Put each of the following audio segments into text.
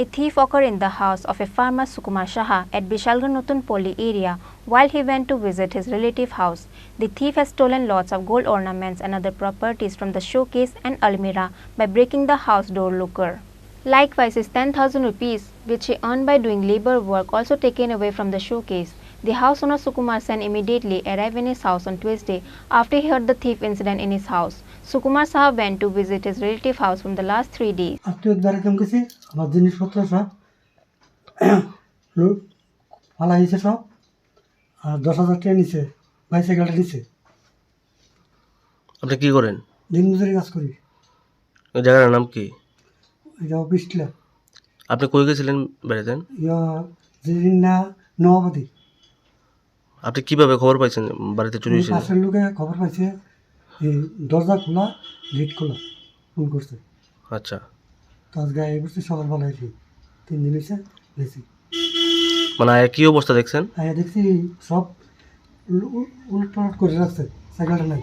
A thief occurred in the house of a Farmer Sukumar Saha at Bishalgarh Natun Palli area while he went to visit his relative house. The thief has stolen lots of gold ornaments and other properties from the showcase and almirah by breaking the house door locker. Likewise, his 10,000 rupees, which he earned by doing labor work, also taken away from the showcase. The house owner Sukumar Sen immediately arrived in his house on Tuesday after he heard the thief incident in his house. Sukumar Saha went to visit his relative house from the last 3 days. আপনি কি করেন? দিনমজুরি কাজ করি। ওই জায়গাটার নাম কি? এটা অফিসটা। আপনি কই গেছিলেন বেড়াতে? জিরিনা নবাবতী। আপনি কিভাবে খবর পাইছেন বাড়িতে চুরি হয়েছে? পাশের লোকে খবর পাইছে, এই দরজা খোলা, গেট খোলা, ফোন করছে। আচ্ছা, তো আজকে এই বছর সকালবেলা এসে 3 দিন হয়েছে গেছি। মানে কি অবস্থা দেখছেন? দেখছি সব উলটপালট করে রাখছে, সাইকেলটা নাই।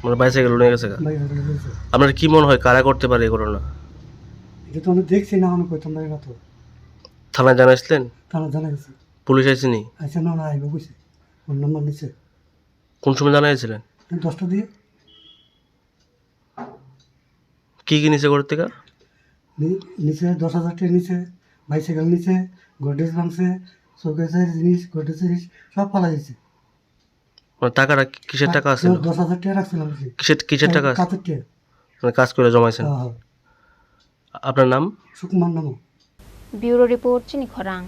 মানে বাইসাইকেল নিয়ে গেছে? আপনার কি মনে হয় কারা করতে পারে এই ঘটনা? এটা তো আমি দেখছি না, আমি কইতাম না। তো থানায় জানাইছিলেন? থানা জানা গেছে। পুলিশ আইসেনি? আচ্ছা, না আইব কইছে, ফোন নাম্বার নিচ্ছে। কোন সময় জানাইছিলেন? 10টা দিয়ে। কি কি নিচে ঘর থেকে? নিচে 10,000 টাকা নিচে, বাইসাইকেল নিচে, গডরেজ ভাঙছে, শোকেসের জিনিস, গডরেজের জিনিস সব ফালা দিয়েছে। মানে টাকাটা কিসের টাকা আছে? 10,000 টাকা রাখছিলাম। কিসের টাকা? কাজের টাকা। মানে কাজ করে জমাইছেন? হ্যাঁ। আপনার নাম? সুকুমার নাম। Bureau Report, Chini, Khorang.